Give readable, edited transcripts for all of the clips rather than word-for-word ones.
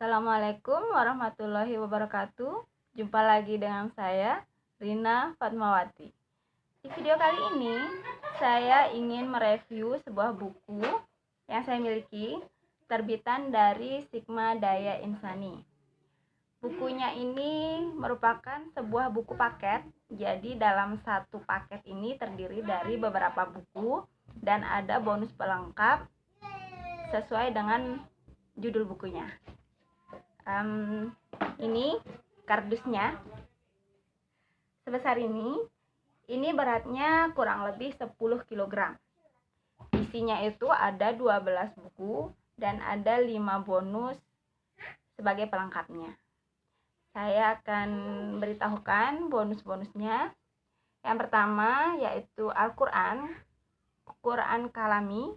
Assalamualaikum warahmatullahi wabarakatuh. Jumpa lagi dengan saya, Rina Fatmawati. Di video kali ini, saya ingin mereview sebuah buku yang saya miliki, terbitan dari Sigma Daya Insani. Bukunya ini merupakan sebuah buku paket, jadi dalam satu paket ini terdiri dari beberapa buku dan ada bonus pelengkap sesuai dengan judul bukunya. Ini kardusnya sebesar ini beratnya kurang lebih 10 kg. Isinya itu ada 12 buku dan ada 5 bonus sebagai pelengkapnya. Saya akan beritahukan bonus-bonusnya. Yang pertama yaitu Al-Quran, Quran Kalami.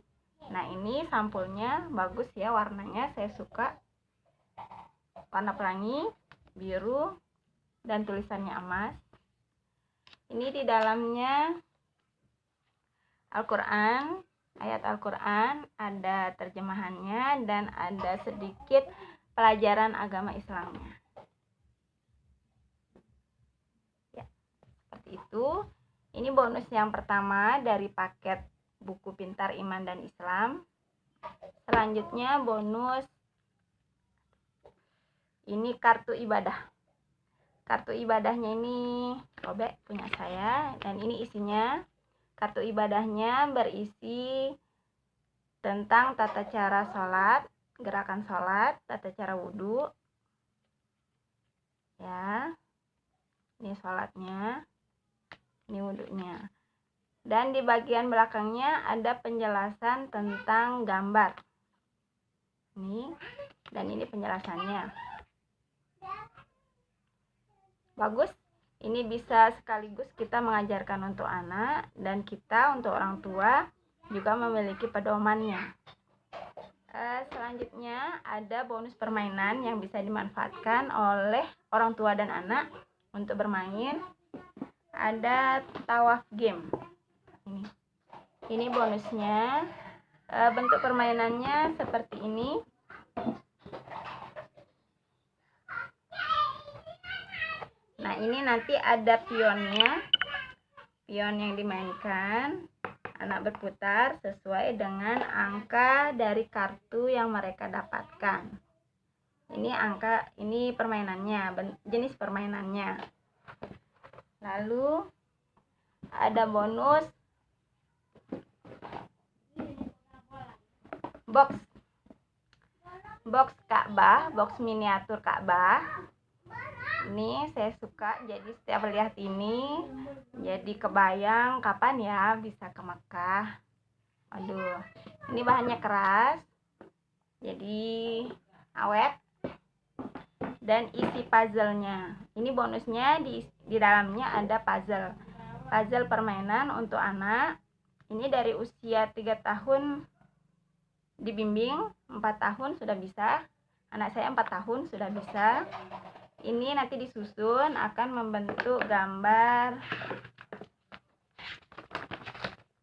Nah, ini sampulnya bagus ya, warnanya saya suka. Warna pelangi, biru, dan tulisannya emas. Ini di dalamnya Al-Quran, ayat Al-Quran, ada terjemahannya dan ada sedikit pelajaran agama Islamnya. Ya, seperti itu. Ini bonus yang pertama dari paket buku Pintar Iman dan Islam. Selanjutnya bonus ini kartu ibadah. Kartu ibadahnya ini robek punya saya, dan ini isinya kartu ibadahnya berisi tentang tata cara sholat, gerakan sholat, tata cara wudhu. Ya, ini sholatnya, ini wudhunya. Dan di bagian belakangnya ada penjelasan tentang gambar. Ini, dan ini penjelasannya. Bagus, ini bisa sekaligus kita mengajarkan untuk anak dan kita untuk orang tua juga memiliki pedomannya. Selanjutnya ada bonus permainan yang bisa dimanfaatkan oleh orang tua dan anak untuk bermain. Ada tawaf game. Ini bonusnya. Bentuk permainannya seperti ini. Nah, ini nanti ada pionnya, pion yang dimainkan, anak berputar sesuai dengan angka dari kartu yang mereka dapatkan. Ini angka, ini permainannya, jenis permainannya. Lalu ada bonus box Ka'bah, box miniatur Ka'bah. Ini saya suka, jadi setiap lihat ini jadi kebayang kapan ya bisa ke Mekah. Aduh, ini bahannya keras, jadi awet, dan isi puzzle-nya. Ini bonusnya di dalamnya ada puzzle permainan untuk anak. Ini dari usia 3 tahun dibimbing, 4 tahun sudah bisa. Anak saya 4 tahun sudah bisa. Ini nanti disusun akan membentuk gambar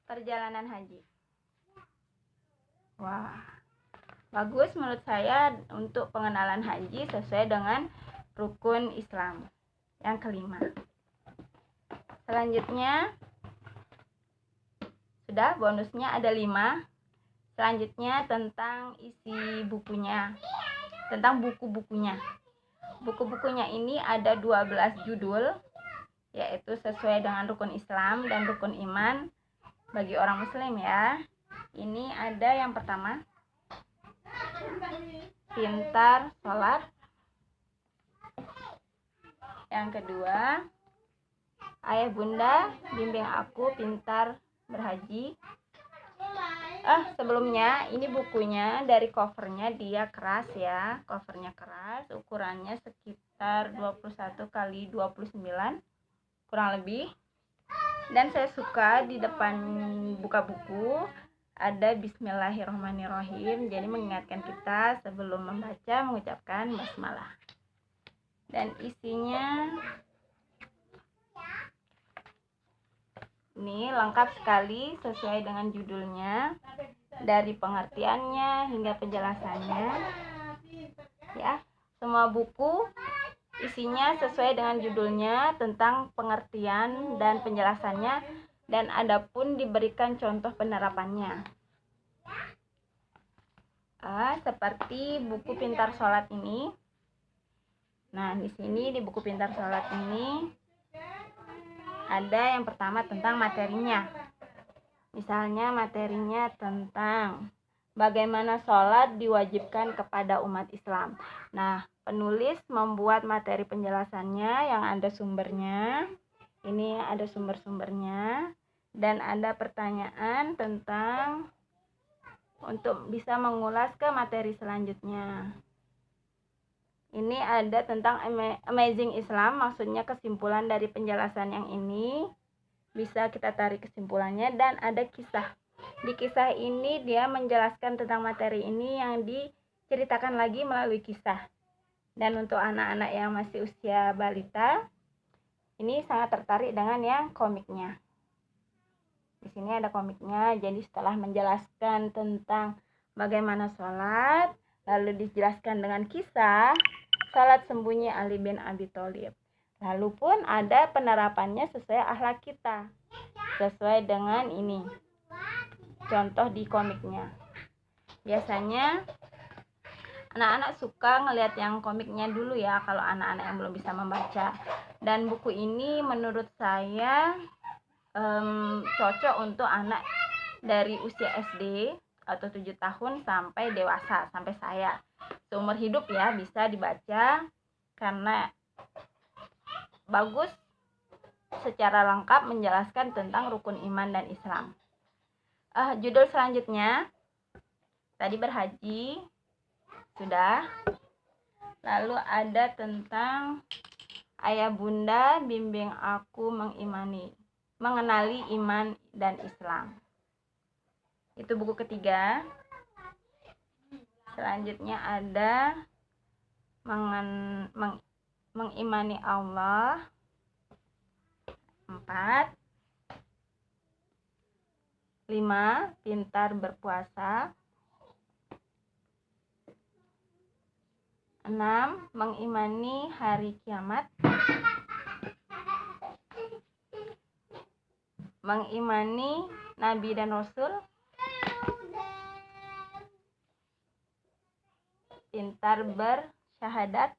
perjalanan haji. Wah, bagus menurut saya untuk pengenalan haji sesuai dengan rukun Islam yang kelima. Selanjutnya sudah, bonusnya ada 5. Selanjutnya tentang isi bukunya, tentang buku-bukunya. Buku-bukunya ini ada 12 judul, yaitu sesuai dengan rukun Islam dan rukun iman bagi orang muslim ya. Ini ada yang pertama, Pintar Sholat. Yang kedua, Ayah Bunda Bimbing Aku Pintar Berhaji. Sebelumnya ini bukunya dari covernya dia keras ya, covernya keras, ukurannya sekitar 21 x 29 kurang lebih. Dan saya suka di depan buka buku ada Bismillahirrahmanirrahim, jadi mengingatkan kita sebelum membaca mengucapkan basmalah. Dan isinya ini lengkap sekali sesuai dengan judulnya, dari pengertiannya hingga penjelasannya ya. Semua buku isinya sesuai dengan judulnya tentang pengertian dan penjelasannya, dan adapun diberikan contoh penerapannya. Seperti buku Pintar Sholat ini. Nah, di sini di buku Pintar Sholat ini ada yang pertama tentang materinya. Misalnya materinya tentang bagaimana sholat diwajibkan kepada umat Islam. Nah, penulis membuat materi penjelasannya yang ada sumbernya. Ini ada sumber-sumbernya. Dan ada pertanyaan tentang untuk bisa mengulas ke materi selanjutnya. Ini ada tentang Amazing Islam, maksudnya kesimpulan dari penjelasan yang ini. Bisa kita tarik kesimpulannya, dan ada kisah. Di kisah ini dia menjelaskan tentang materi ini yang diceritakan lagi melalui kisah. Dan untuk anak-anak yang masih usia balita, ini sangat tertarik dengan yang komiknya. Di sini ada komiknya, jadi setelah menjelaskan tentang bagaimana sholat, lalu dijelaskan dengan kisah, Salat Sembunyi Ali bin Abi Thalib. Lalu pun ada penerapannya sesuai akhlak kita, sesuai dengan ini contoh di komiknya. Biasanya anak-anak suka ngelihat yang komiknya dulu ya, kalau anak-anak yang belum bisa membaca. Dan buku ini menurut saya cocok untuk anak dari usia SD atau 7 tahun sampai dewasa, sampai saya. Seumur hidup ya bisa dibaca, karena bagus secara lengkap menjelaskan tentang rukun iman dan Islam. Judul selanjutnya tadi berhaji sudah. Lalu ada tentang Ayah Bunda Bimbing Aku Mengenali Iman dan Islam. Itu buku ketiga. Selanjutnya ada Mengimani Allah. 4. 5. Pintar Berpuasa. 6. Mengimani Hari Kiamat. Mengimani Nabi dan Rasul. Pintar Bersyahadat.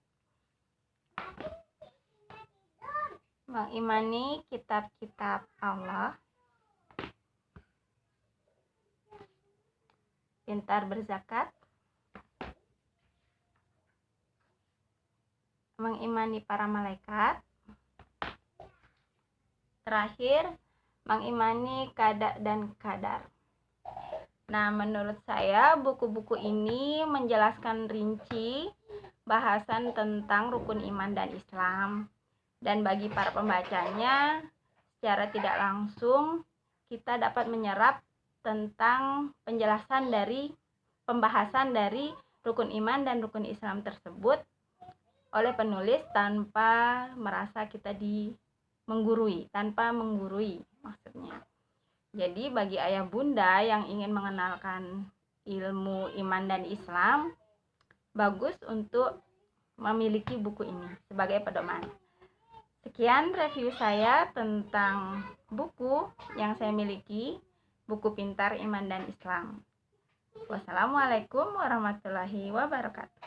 Mengimani kitab-kitab Allah. Pintar Berzakat. Mengimani para malaikat. Terakhir, mengimani qada dan qadar. Nah, menurut saya buku-buku ini menjelaskan rinci bahasan tentang rukun iman dan Islam. Dan bagi para pembacanya, secara tidak langsung kita dapat menyerap tentang penjelasan dari pembahasan dari rukun iman dan rukun Islam tersebut oleh penulis tanpa merasa kita tanpa menggurui maksudnya. Jadi bagi ayah bunda yang ingin mengenalkan ilmu iman dan Islam, bagus untuk memiliki buku ini sebagai pedoman. Sekian review saya tentang buku yang saya miliki, buku Pintar Iman dan Islam. Wassalamualaikum warahmatullahi wabarakatuh.